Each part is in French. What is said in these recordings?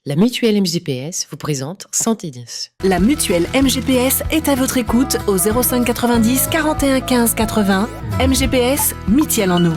La mutuelle MGPS vous présente Santé 10. La mutuelle MGPS est à votre écoute au 05 90 41 15 80. MGPS, mutuelle en nous.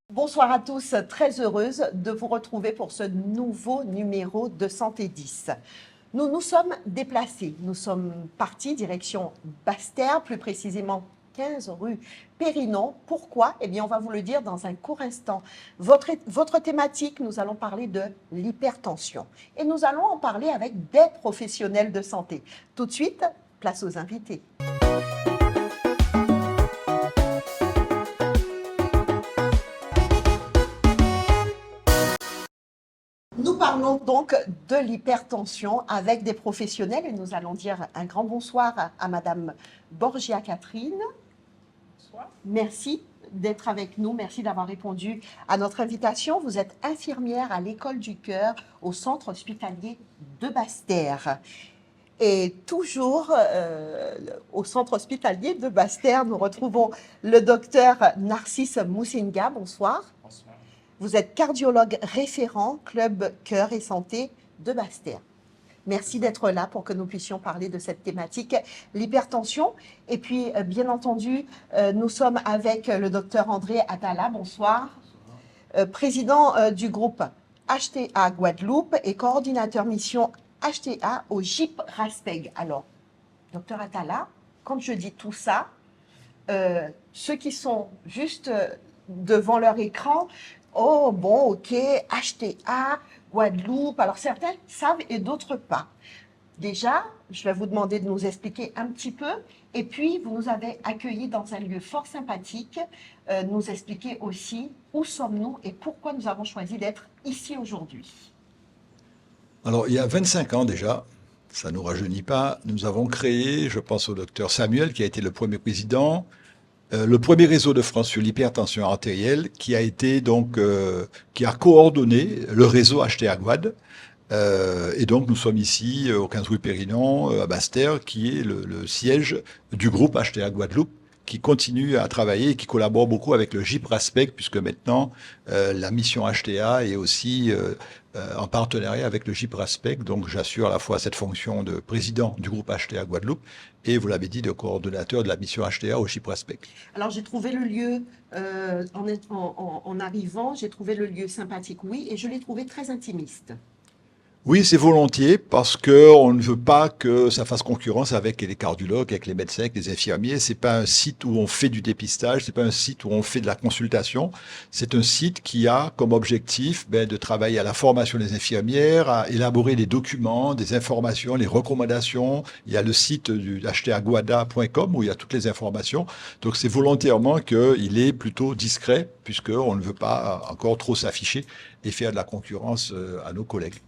Bonsoir à tous, très heureuse de vous retrouver pour ce nouveau numéro de Santé 10. Nous nous sommes déplacés, nous sommes partis direction Basse-Terre, plus précisément 15 rue Périnon. Pourquoi? Eh bien, on va vous le dire dans un court instant. Votre thématique, nous allons parler de l'hypertension. Et nous allons en parler avec des professionnels de santé. Tout de suite, place aux invités. Nous parlons donc de l'hypertension avec des professionnels et nous allons dire un grand bonsoir à Madame Borgia Catherine. Bonsoir. Merci d'être avec nous, merci d'avoir répondu à notre invitation. Vous êtes infirmière à l'École du Cœur au centre hospitalier de Basse-Terre. Et toujours au centre hospitalier de Basse-Terre, nous retrouvons le docteur Narcisse Moussinga. Bonsoir. Bonsoir. Vous êtes cardiologue référent Club Cœur et Santé de Basse-Terre. Merci d'être là pour que nous puissions parler de cette thématique, l'hypertension. Et puis, bien entendu, nous sommes avec le docteur André Atala. Bonsoir. Président du groupe HTA Guadeloupe et coordinateur mission HTA au GIP Raspeg. Alors, docteur Atala, quand je dis tout ça, ceux qui sont juste devant leur écran, oh bon, ok, HTA, Guadeloupe. Alors certains savent et d'autres pas. Déjà, je vais vous demander de nous expliquer un petit peu. Et puis, vous nous avez accueillis dans un lieu fort sympathique. Nous expliquer aussi où sommes-nous et pourquoi nous avons choisi d'être ici aujourd'hui. Alors, il y a 25 ans déjà, ça ne nous rajeunit pas, nous avons créé, je pense au docteur Samuel, qui a été le premier président, le premier réseau de France sur l'hypertension artérielle, qui a été donc, qui a coordonné le réseau HTA Guad. Et donc, nous sommes ici au 15 rue Périnon, à Basse-Terre, qui est le siège du groupe HTA Guadeloupe, qui continue à travailler et qui collabore beaucoup avec le GIP Raspeg, puisque maintenant, la mission HTA est aussi en partenariat avec le GIP Raspeg. Donc, j'assure à la fois cette fonction de président du groupe HTA Guadeloupe et, vous l'avez dit, de coordonnateur de la mission HTA au GIP Raspeg. Alors, j'ai trouvé le lieu, en arrivant, j'ai trouvé le lieu sympathique, oui, et je l'ai trouvé très intimiste. Oui, c'est volontiers parce que on ne veut pas que ça fasse concurrence avec les cardiologues, avec les médecins, avec les infirmiers. C'est pas un site où on fait du dépistage, c'est pas un site où on fait de la consultation. C'est un site qui a comme objectif de travailler à la formation des infirmières, à élaborer des documents, des informations, les recommandations. Il y a le site du htaguada.com où il y a toutes les informations. Donc c'est volontairement qu'il est plutôt discret puisqu'on ne veut pas encore trop s'afficher et faire de la concurrence à nos collègues.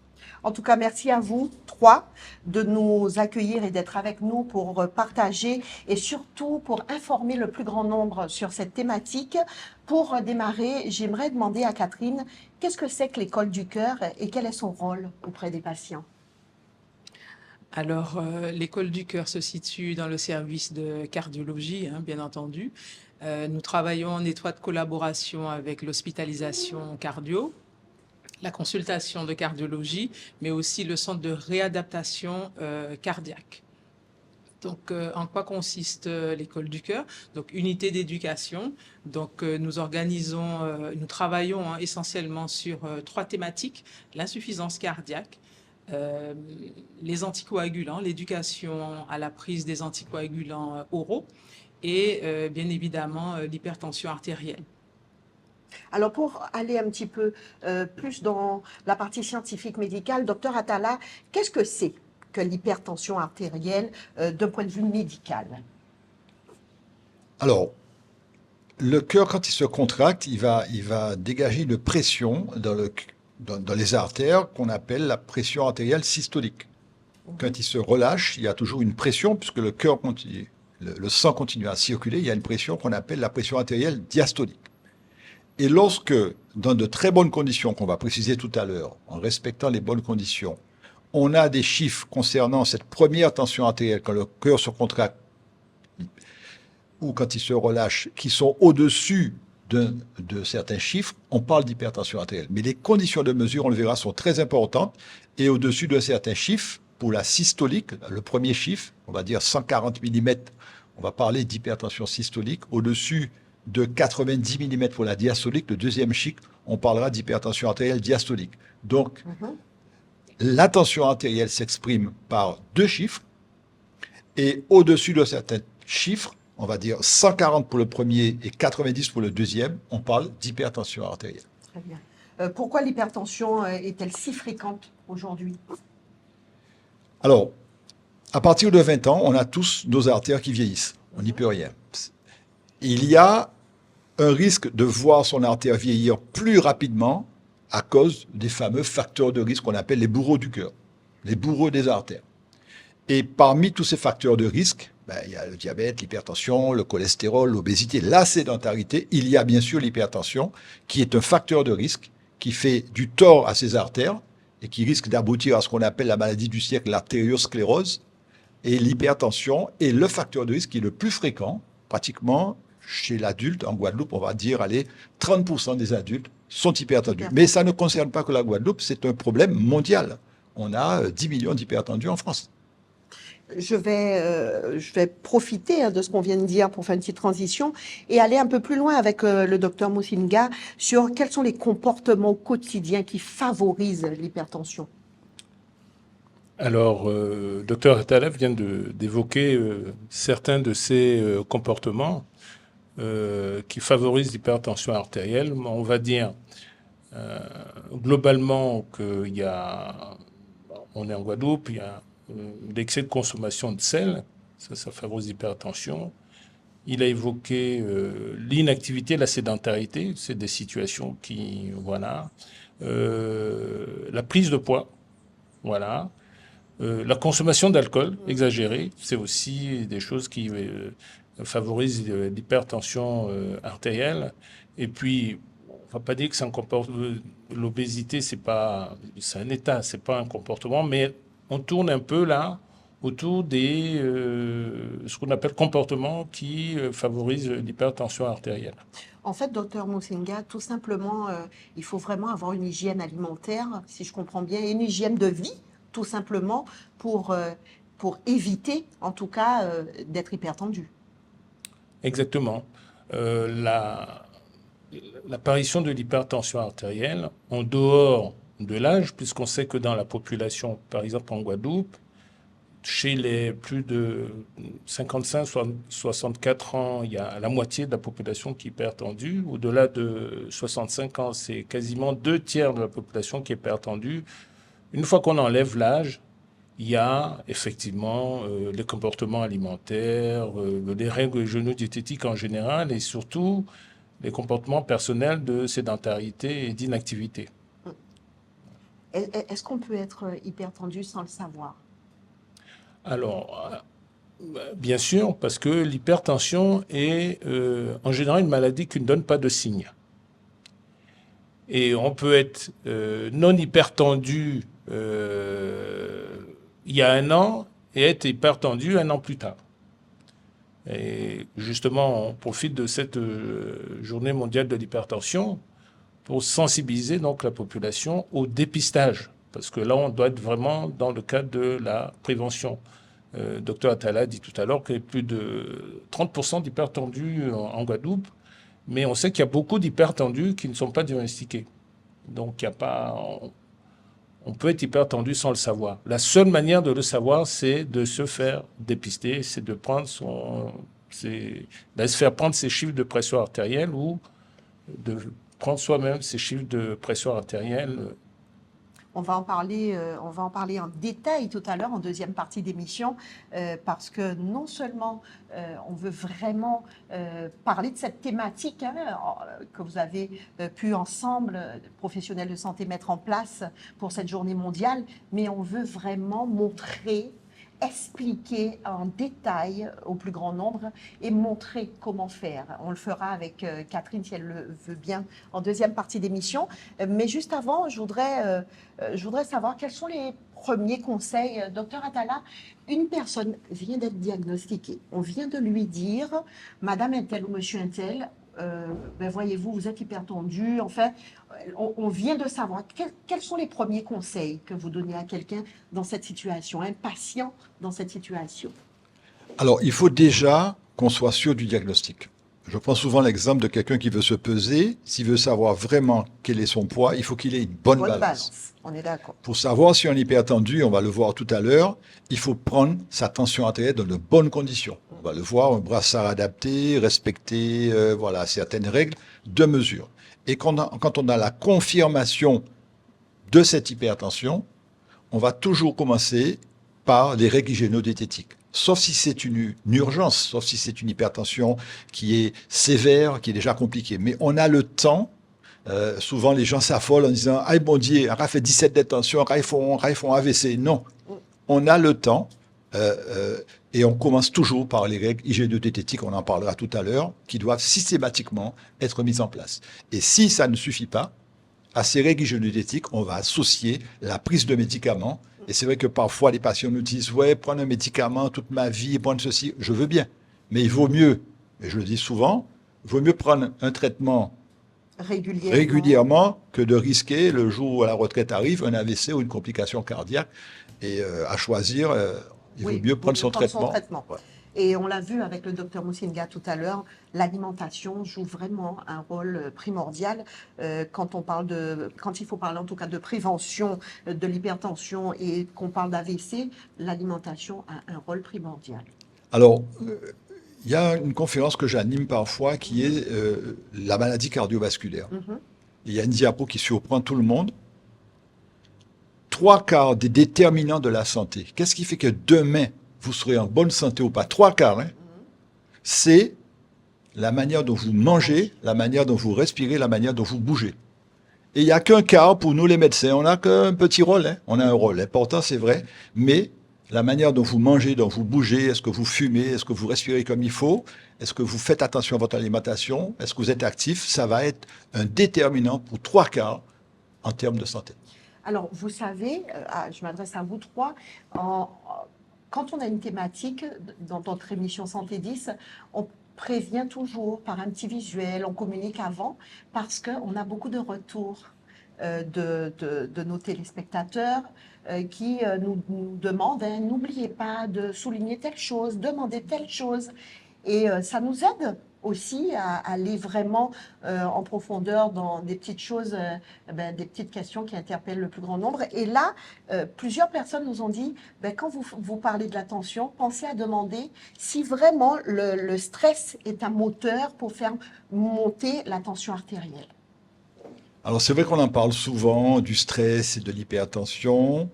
En tout cas, merci à vous trois de nous accueillir et d'être avec nous pour partager et surtout pour informer le plus grand nombre sur cette thématique. Pour démarrer, j'aimerais demander à Catherine, qu'est-ce que c'est que l'École du Cœur et quel est son rôle auprès des patients? Alors, l'École du Cœur se situe dans le service de cardiologie, bien entendu. Nous travaillons en étroite collaboration avec l'hospitalisation cardio, la consultation de cardiologie, mais aussi le centre de réadaptation cardiaque. Donc, en quoi consiste l'École du Cœur? Donc, unité d'éducation. Donc, nous travaillons essentiellement sur 3 thématiques: l'insuffisance cardiaque, les anticoagulants, l'éducation à la prise des anticoagulants oraux et bien évidemment l'hypertension artérielle. Alors, pour aller un petit peu plus dans la partie scientifique médicale, docteur Atala, qu'est-ce que c'est que l'hypertension artérielle d'un point de vue médical? Alors, le cœur, quand il se contracte, il va dégager une pression dans les artères qu'on appelle la pression artérielle systolique. Quand il se relâche, il y a toujours une pression, puisque le cœur continue, le sang continue à circuler, il y a une pression qu'on appelle la pression artérielle diastolique. Et lorsque, dans de très bonnes conditions, qu'on va préciser tout à l'heure, en respectant les bonnes conditions, on a des chiffres concernant cette première tension artérielle, quand le cœur se contracte ou quand il se relâche, qui sont au-dessus de certains chiffres, on parle d'hypertension artérielle. Mais les conditions de mesure, on le verra, sont très importantes. Et au-dessus de certains chiffres, pour la systolique, le premier chiffre, on va dire 140 mm, on va parler d'hypertension systolique. Au-dessus de 90 mm pour la diastolique, le deuxième chiffre, on parlera d'hypertension artérielle diastolique. Donc, la tension artérielle s'exprime par deux chiffres. Et au-dessus de certains chiffres, on va dire 140 pour le premier et 90 pour le deuxième, on parle d'hypertension artérielle. Très bien. Pourquoi l'hypertension est-elle si fréquente aujourd'hui? Alors, à partir de 20 ans, on a tous nos artères qui vieillissent. On n'y peut rien. Il y a un risque de voir son artère vieillir plus rapidement à cause des fameux facteurs de risque qu'on appelle les bourreaux du cœur, les bourreaux des artères. Et parmi tous ces facteurs de risque, il y a le diabète, l'hypertension, le cholestérol, l'obésité, la sédentarité. Il y a bien sûr l'hypertension, qui est un facteur de risque, qui fait du tort à ces artères et qui risque d'aboutir à ce qu'on appelle la maladie du siècle, l'artériosclérose. Et l'hypertension est le facteur de risque qui est le plus fréquent, pratiquement chez l'adulte. En Guadeloupe, on va dire, allez, 30% des adultes sont hypertendus. Mais ça ne concerne pas que la Guadeloupe, c'est un problème mondial. On a 10 millions d'hypertendus en France. Je vais profiter de ce qu'on vient de dire pour faire une petite transition et aller un peu plus loin avec le docteur Moussinga sur quels sont les comportements quotidiens qui favorisent l'hypertension. Alors, docteur Atala vient d'évoquer certains de ces comportements qui favorisent l'hypertension artérielle. On va dire globalement qu'il y a, on est en Guadeloupe, il y a l'excès de consommation de sel, ça favorise l'hypertension. Il a évoqué l'inactivité, la sédentarité, c'est des situations qui, voilà. La prise de poids, voilà. La consommation d'alcool exagérée, c'est aussi des choses qui favorisent l'hypertension artérielle. Et puis, on ne va pas dire que c'est un comportement. L'obésité, c'est un état, c'est pas un comportement, mais on tourne un peu là autour des ce qu'on appelle comportements qui favorisent l'hypertension artérielle. En fait, docteur Moussinga, tout simplement, il faut vraiment avoir une hygiène alimentaire, si je comprends bien, et une hygiène de vie, tout simplement, pour éviter, en tout cas, d'être hypertendu. Exactement. L'apparition de l'hypertension artérielle, en dehors de l'âge, puisqu'on sait que dans la population, par exemple en Guadeloupe, chez les plus de 55-64 ans, il y a la moitié de la population qui est hypertendue. Au-delà de 65 ans, c'est quasiment 2/3 de la population qui est hypertendue. Une fois qu'on enlève l'âge, il y a effectivement les comportements alimentaires, les règles géno-diététiques en général et surtout les comportements personnels de sédentarité et d'inactivité. Est-ce qu'on peut être hypertendu sans le savoir? Alors, bien sûr, parce que l'hypertension est en général une maladie qui ne donne pas de signes. Et on peut être non hypertendu il y a un an et être hypertendu un an plus tard. Et justement, on profite de cette journée mondiale de l'hypertension pour sensibiliser donc la population au dépistage. Parce que là, on doit être vraiment dans le cadre de la prévention. Docteur Atala dit tout à l'heure qu'il y a plus de 30% d'hypertendus en Guadeloupe, mais on sait qu'il y a beaucoup d'hypertendus qui ne sont pas diagnostiqués. Donc, il y a pas... On peut être hypertendu sans le savoir. La seule manière de le savoir, c'est de se faire dépister, c'est de prendre se faire prendre ses chiffres de pression artérielle ou de prendre soi-même ses chiffres de pression artérielle. On va en parler en détail tout à l'heure, en deuxième partie d'émission, parce que non seulement on veut vraiment parler de cette thématique que vous avez pu ensemble, professionnels de santé, mettre en place pour cette journée mondiale, mais on veut vraiment montrer, expliquer en détail au plus grand nombre et montrer comment faire. On le fera avec Catherine, si elle le veut bien, en deuxième partie d'émission. Mais juste avant, je voudrais savoir quels sont les premiers conseils. Docteur Atala, une personne vient d'être diagnostiquée. On vient de lui dire, Madame Intel ou Monsieur Intel, ben voyez-vous, vous êtes hypertendu. Enfin, on vient de savoir. Quels sont les premiers conseils que vous donnez à quelqu'un dans cette situation, un patient dans cette situation? Alors, il faut déjà qu'on soit sûr du diagnostic. Je prends souvent l'exemple de quelqu'un qui veut se peser. S'il veut savoir vraiment quel est son poids, il faut qu'il ait une bonne balance. On est d'accord. Pour savoir si on est hypertendu, on va le voir tout à l'heure, il faut prendre sa tension artérielle dans de bonnes conditions. On va le voir, un brassard adapté, respecter voilà, certaines règles de mesure. Et quand on a la confirmation de cette hypertension, on va toujours commencer par les règles hygiéno-diététiques. Sauf si c'est une urgence, sauf si c'est une hypertension qui est sévère, qui est déjà compliquée. Mais on a le temps. Souvent, les gens s'affolent en disant « Ah, bon Dieu, on a fait 17 détentions, on font AVC. » Non, on a le temps et on commence toujours par les règles hygiéno-diététiques, on en parlera tout à l'heure, qui doivent systématiquement être mises en place. Et si ça ne suffit pas, à ces règles hygiéno-diététiques, on va associer la prise de médicaments. Et c'est vrai que parfois, les patients nous disent « Ouais, prendre un médicament toute ma vie, prendre ceci, je veux bien. » Mais il vaut mieux, et je le dis souvent, il vaut mieux prendre un traitement régulièrement que de risquer, le jour où la retraite arrive, un AVC ou une complication cardiaque. Et à choisir, il vaut mieux prendre son traitement. Ouais. Et on l'a vu avec le docteur Moussinga tout à l'heure, l'alimentation joue vraiment un rôle primordial quand il faut parler en tout cas de prévention de l'hypertension et qu'on parle d'AVC, l'alimentation a un rôle primordial. Alors, il y a une conférence que j'anime parfois qui est la maladie cardiovasculaire. Il y a une diapo qui surprend tout le monde. 3/4 des déterminants de la santé. Qu'est-ce qui fait que demain, vous serez en bonne santé ou pas? 3/4, hein? C'est la manière dont vous mangez, la manière dont vous respirez, la manière dont vous bougez. Et il n'y a qu'un quart pour nous les médecins. On n'a qu'un petit rôle. Hein? On a un rôle important, c'est vrai, mais la manière dont vous mangez, dont vous bougez, est-ce que vous fumez, est-ce que vous respirez comme il faut, est-ce que vous faites attention à votre alimentation, est-ce que vous êtes actif, ça va être un déterminant pour 3/4 en termes de santé. Alors, vous savez, je m'adresse à vous trois, quand on a une thématique dans notre émission Santé 10, on prévient toujours par un petit visuel, on communique avant, parce qu'on a beaucoup de retours de nos téléspectateurs qui nous demandent, n'oubliez pas de souligner telle chose, demandez telle chose. Et ça nous aide aussi à aller vraiment en profondeur dans des petites choses, des petites questions qui interpellent le plus grand nombre. Et là, plusieurs personnes nous ont dit, quand vous parlez de la tension, pensez à demander si vraiment le stress est un moteur pour faire monter la tension artérielle. Alors c'est vrai qu'on en parle souvent du stress et de l'hypertension.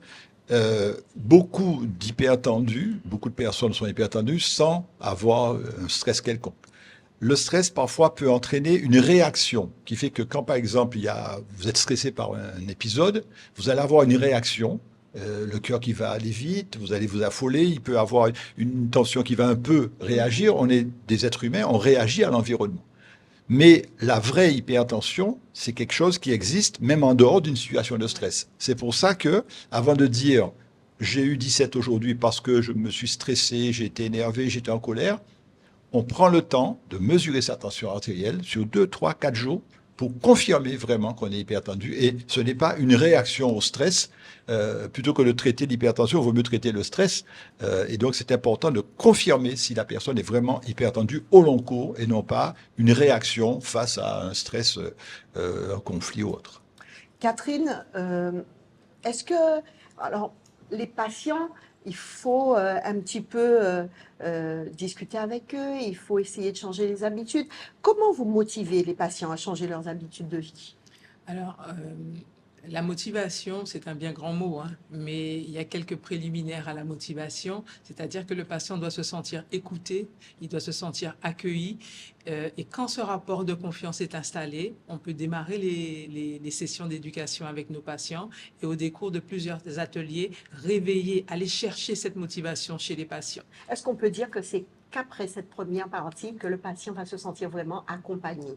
Beaucoup d'hypertendus, beaucoup de personnes sont hypertendues sans avoir un stress quelconque. Le stress, parfois, peut entraîner une réaction qui fait que quand, par exemple, vous êtes stressé par un épisode, vous allez avoir une réaction, le cœur qui va aller vite, vous allez vous affoler, il peut avoir une tension qui va un peu réagir. On est des êtres humains, on réagit à l'environnement. Mais la vraie hypertension, c'est quelque chose qui existe même en dehors d'une situation de stress. C'est pour ça que, avant de dire « j'ai eu 17 aujourd'hui parce que je me suis stressé, j'ai été énervé, j'étais en colère », on prend le temps de mesurer sa tension artérielle sur 2, 3, 4 jours pour confirmer vraiment qu'on est hypertendu. Et ce n'est pas une réaction au stress. Plutôt que de traiter l'hypertension, il vaut mieux traiter le stress. Et donc, c'est important de confirmer si la personne est vraiment hypertendue au long cours et non pas une réaction face à un stress, un conflit ou autre. Catherine, est-ce que... Alors, les patients... Il faut un petit peu discuter avec eux, il faut essayer de changer les habitudes. Comment vous motivez les patients à changer leurs habitudes de vie? Alors, La motivation, c'est un bien grand mot, hein, mais il y a quelques préliminaires à la motivation, c'est-à-dire que le patient doit se sentir écouté, il doit se sentir accueilli, et quand ce rapport de confiance est installé, on peut démarrer les sessions d'éducation avec nos patients et au décours de plusieurs ateliers, réveiller, aller chercher cette motivation chez les patients. Est-ce qu'on peut dire que c'est qu'après cette première partie que le patient va se sentir vraiment accompagné?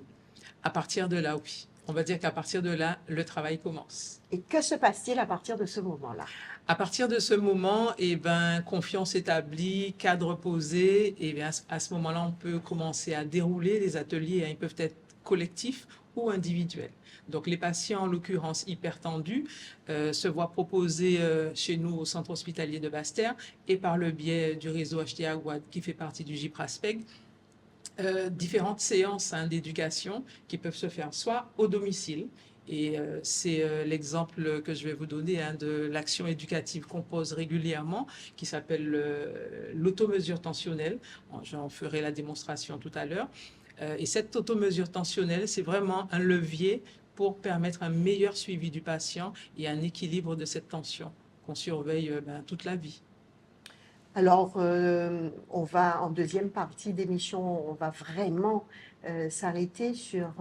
À partir de là, oui. On va dire qu'à partir de là, le travail commence. Et que se passe-t-il à partir de ce moment-là? À partir de ce moment, eh ben, confiance établie, cadre posé, et bien, à ce moment-là, on peut commencer à dérouler les ateliers, hein. Ils peuvent être collectifs ou individuels. Donc, les patients, en l'occurrence hypertendus, se voient proposer chez nous au centre hospitalier de Basse-Terre et par le biais du réseau HTA Guad qui fait partie du GIPRASPEG, différentes séances, hein, d'éducation qui peuvent se faire soit au domicile, et c'est l'exemple que je vais vous donner, hein, de l'action éducative qu'on pose régulièrement, qui s'appelle l'automesure tensionnelle. J'en ferai la démonstration tout à l'heure. Et cette automesure tensionnelle, c'est vraiment un levier pour permettre un meilleur suivi du patient et un équilibre de cette tension qu'on surveille toute la vie. Alors, on va, en deuxième partie d'émission, on va vraiment s'arrêter sur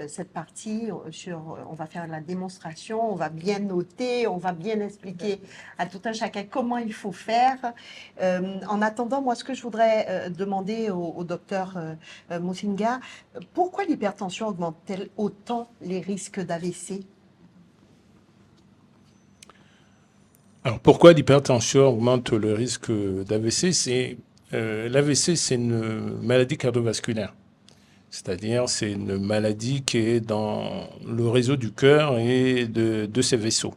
cette partie, on va faire la démonstration, on va bien noter, on va bien expliquer à tout un chacun comment il faut faire. En attendant, moi, ce que je voudrais demander au docteur Moussinga, pourquoi l'hypertension augmente-t-elle autant les risques d'AVC? Alors, pourquoi l'hypertension augmente le risque d'AVC? L'AVC, c'est une maladie cardiovasculaire. C'est-à-dire, c'est une maladie qui est dans le réseau du cœur et de ses vaisseaux.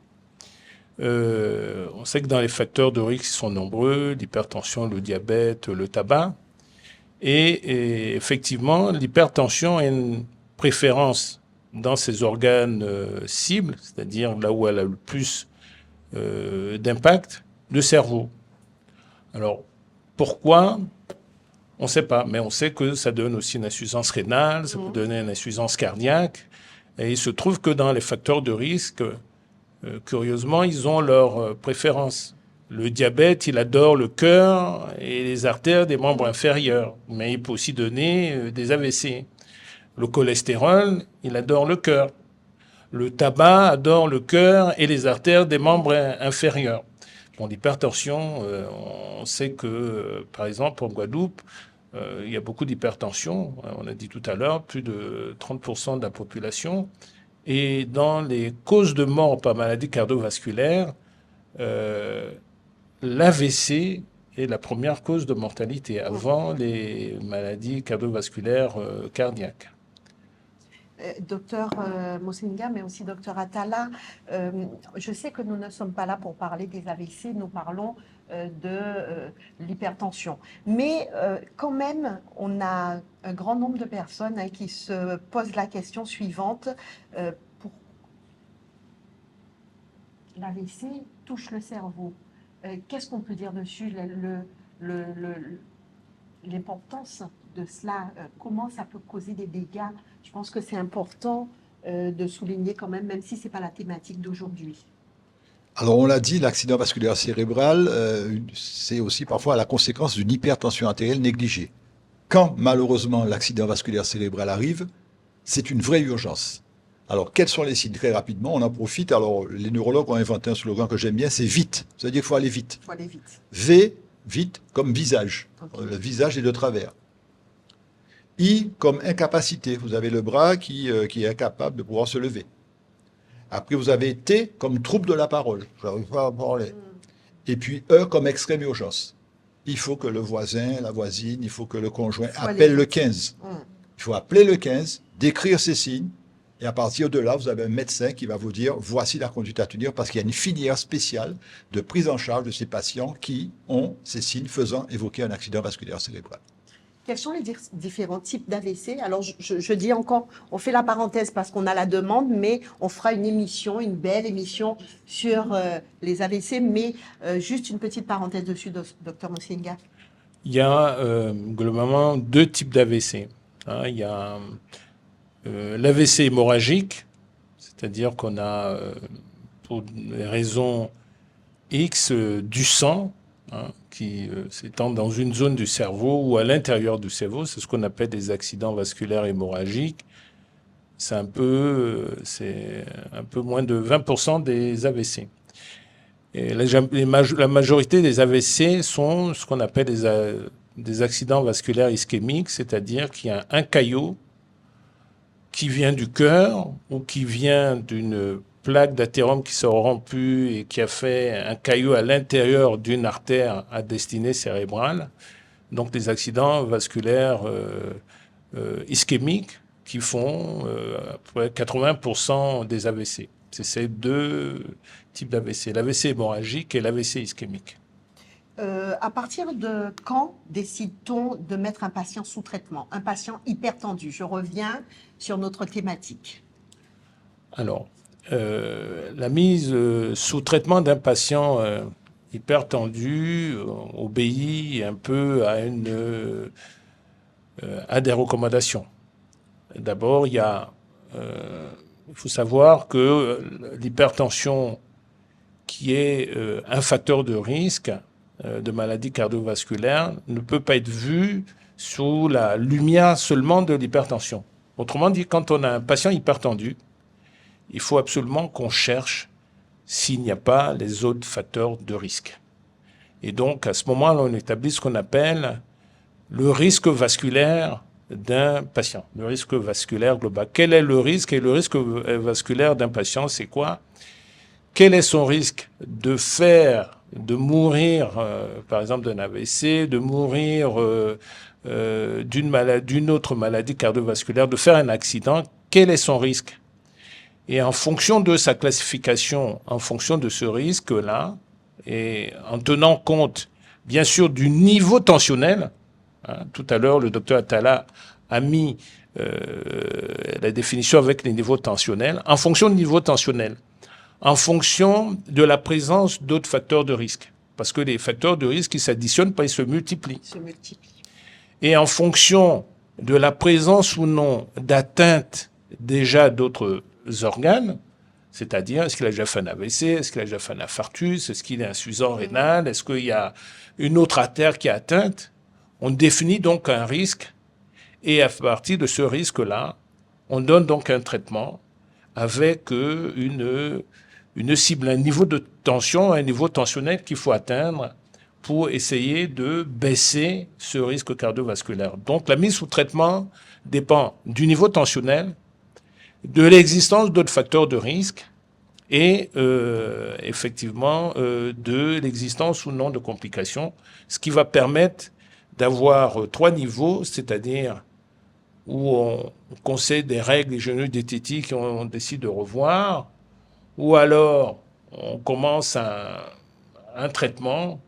On sait que dans les facteurs de risque, ils sont nombreux, l'hypertension, le diabète, le tabac. Et effectivement, l'hypertension a une préférence dans ses organes cibles, c'est-à-dire là où elle a le plus d'impact, le cerveau. Alors, pourquoi? On ne sait pas, mais on sait que ça donne aussi une insuffisance rénale, ça peut donner une insuffisance cardiaque. Et il se trouve que dans les facteurs de risque, curieusement, ils ont leur préférence. Le diabète, il adore le cœur et les artères des membres inférieurs, mais il peut aussi donner des AVC. Le cholestérol, il adore le cœur. Le tabac adore le cœur et les artères des membres inférieurs. Bon, l'hypertension, on sait que, par exemple, en Guadeloupe, il y a beaucoup d'hypertension. On a dit tout à l'heure, plus de 30% de la population. Et dans les causes de mort par maladie cardiovasculaire, l'AVC est la première cause de mortalité avant les maladies cardiovasculaires cardiaques. Docteur Moussinga, mais aussi docteur Atala, je sais que nous ne sommes pas là pour parler des AVC, nous parlons de l'hypertension. Mais quand même, on a un grand nombre de personnes qui se posent la question suivante. L'AVC touche le cerveau. Qu'est-ce qu'on peut dire dessus, l'importance de cela, comment ça peut causer des dégâts? Je pense que c'est important de souligner quand même si ce n'est pas la thématique d'aujourd'hui. Alors on l'a dit, l'accident vasculaire cérébral, c'est aussi parfois la conséquence d'une hypertension artérielle négligée. Quand malheureusement l'accident vasculaire cérébral arrive, c'est une vraie urgence. Alors quels sont les signes? Très rapidement, on en profite. Alors les neurologues ont inventé un slogan que j'aime bien, c'est vite. C'est-à-dire qu'il faut aller vite. Il faut aller vite. V, vite, comme visage. Okay. Le visage est de travers. I, comme incapacité. Vous avez le bras qui est incapable de pouvoir se lever. Après, vous avez T, comme trouble de la parole. Je n'arrive pas à parler. Et puis E, comme extrême urgence. Il faut que le voisin, la voisine, il faut que le conjoint appelle le 15. Il faut appeler le 15, décrire ces signes. Et à partir de là, vous avez un médecin qui va vous dire, voici la conduite à tenir, parce qu'il y a une filière spéciale de prise en charge de ces patients qui ont ces signes faisant évoquer un accident vasculaire cérébral. Quels sont les différents types d'AVC? Alors, je dis encore, on fait la parenthèse parce qu'on a la demande, mais on fera une émission, une belle émission sur les AVC, mais juste une petite parenthèse dessus, docteur Moussinga. Il y a globalement deux types d'AVC. Il y a l'AVC hémorragique, C'est-à-dire qu'on a, pour des raisons X, du sang qui s'étend dans une zone du cerveau ou à l'intérieur du cerveau. C'est ce qu'on appelle des accidents vasculaires hémorragiques. C'est un peu moins de 20% des AVC. Et la majorité des AVC sont ce qu'on appelle des accidents vasculaires ischémiques, c'est-à-dire qu'il y a un caillot qui vient du cœur ou qui vient d'une plaque d'athérome qui s'est rompue et qui a fait un caillot à l'intérieur d'une artère à destinée cérébrale. Donc des accidents vasculaires ischémiques qui font à peu près 80% des AVC. C'est ces deux types d'AVC, l'AVC hémorragique et l'AVC ischémique. À partir de quand décide-t-on de mettre un patient sous traitement, un patient hypertendu? Je reviens sur notre thématique. Alors, la mise sous traitement d'un patient hypertendu obéit un peu à des recommandations. D'abord, il faut savoir que l'hypertension, qui est un facteur de risque de maladie cardiovasculaire, ne peut pas être vue sous la lumière seulement de l'hypertension. Autrement dit, quand on a un patient hypertendu, il faut absolument qu'on cherche s'il n'y a pas les autres facteurs de risque. Et donc, à ce moment-là, on établit ce qu'on appelle le risque vasculaire d'un patient, le risque vasculaire global. Quel est le risque? Et le risque vasculaire d'un patient, c'est quoi? Quel est son risque de mourir, par exemple, d'un AVC, de mourir d'une autre maladie cardiovasculaire, de faire un accident? Quel est son risque? Et en fonction de sa classification, en fonction de ce risque-là, et en tenant compte, bien sûr, du niveau tensionnel, tout à l'heure, le docteur Atala a mis la définition avec les niveaux tensionnels. En fonction du niveau tensionnel, en fonction de la présence d'autres facteurs de risque, parce que les facteurs de risque, ils s'additionnent pas, ils se multiplient. Et en fonction de la présence ou non d'atteinte déjà d'autres organes, c'est-à-dire est-ce qu'il a déjà fait un AVC, est-ce qu'il a déjà fait un infarctus, est-ce qu'il est insuffisant rénal, est-ce qu'il y a une autre artère qui est atteinte, on définit donc un risque et à partir de ce risque-là, on donne donc un traitement avec une cible, un niveau de tension, un niveau tensionnel qu'il faut atteindre pour essayer de baisser ce risque cardiovasculaire. Donc la mise sous traitement dépend du niveau tensionnel, de l'existence d'autres facteurs de risque et effectivement de l'existence ou non de complications, ce qui va permettre d'avoir 3 niveaux, c'est-à-dire où on conseille des règles hygiéno-diététiques qu'on décide de revoir, ou alors on commence un traitement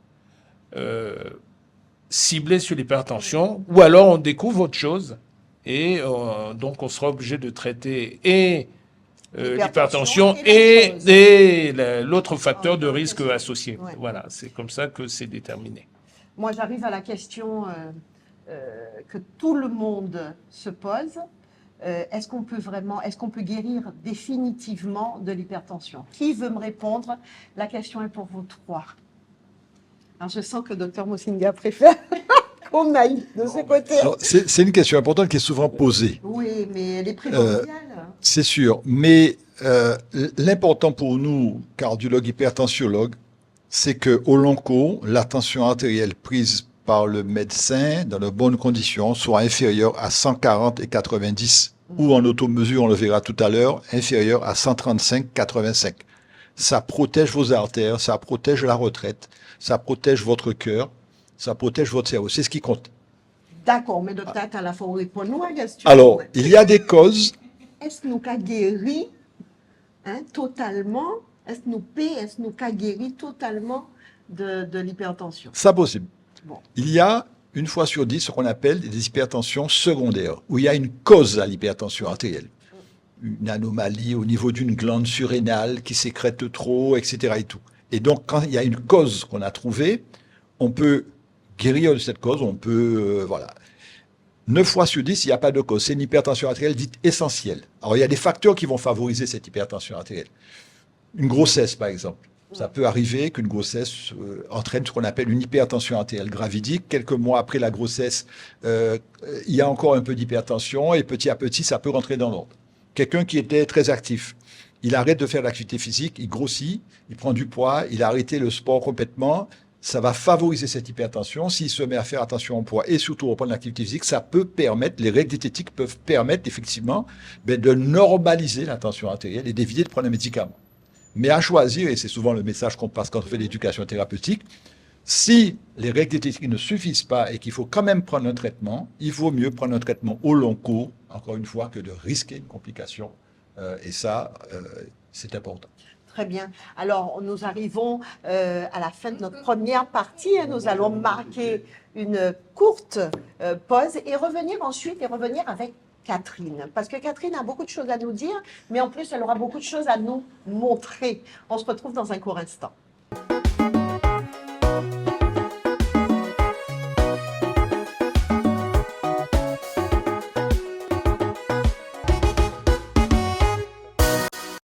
ciblé sur l'hypertension, ou alors on découvre autre chose, et donc on sera obligé de traiter et l'hypertension et l'autre facteur de risque associé. Ouais. Voilà, c'est comme ça que c'est déterminé. Moi, j'arrive à la question que tout le monde se pose. Est-ce qu'on peut guérir définitivement de l'hypertension? Qui veut me répondre? La question est pour vous 3. Alors, je sens que Dr Moussinga préfère qu'on aille de ce côté. Alors, c'est une question importante qui est souvent posée. Oui, mais elle est primordiale. C'est sûr, mais l'important pour nous, cardiologues, hypertensiologues, c'est qu'au long cours, la tension artérielle prise par le médecin dans de bonnes conditions soit inférieure à 140 et 90, ou en automesure, on le verra tout à l'heure, inférieure à 135-85. Ça protège vos artères, ça protège la retraite, ça protège votre cœur, ça protège votre cerveau. C'est ce qui compte. D'accord, mais docteur, tu as la faut répondre à la question. Alors, il y a des causes. Est-ce que nous avons guéri totalement? Est-ce que nous avons guéri totalement de l'hypertension? Ça possible. Bon. Il y a, une fois sur 10, ce qu'on appelle des hypertensions secondaires, où il y a une cause à l'hypertension artérielle. Une anomalie au niveau d'une glande surrénale qui sécrète trop, etc. Et tout. Et donc, quand il y a une cause qu'on a trouvée, on peut guérir de cette cause, on peut... voilà. 9 fois sur 10, il n'y a pas de cause. C'est une hypertension artérielle dite essentielle. Alors, il y a des facteurs qui vont favoriser cette hypertension artérielle. Une grossesse, par exemple. Ça peut arriver qu'une grossesse entraîne ce qu'on appelle une hypertension artérielle gravidique. Quelques mois après la grossesse, il y a encore un peu d'hypertension et petit à petit, ça peut rentrer dans l'ordre. Quelqu'un qui était très actif, il arrête de faire l'activité physique, il grossit, il prend du poids, il a arrêté le sport complètement. Ça va favoriser cette hypertension. S'il se met à faire attention au poids et surtout reprendre l'activité physique, ça peut permettre, les règles diététiques peuvent permettre effectivement de normaliser la tension artérielle et d'éviter de prendre un médicament. Mais à choisir, et c'est souvent le message qu'on passe quand on fait l'éducation thérapeutique, si les règles diététiques ne suffisent pas et qu'il faut quand même prendre un traitement, il vaut mieux prendre un traitement au long cours, encore une fois, que de risquer une complication. Et ça, c'est important. Très bien. Alors, nous arrivons à la fin de notre première partie. Nous allons marquer une courte pause et revenir ensuite avec Catherine. Parce que Catherine a beaucoup de choses à nous dire, mais en plus, elle aura beaucoup de choses à nous montrer. On se retrouve dans un court instant.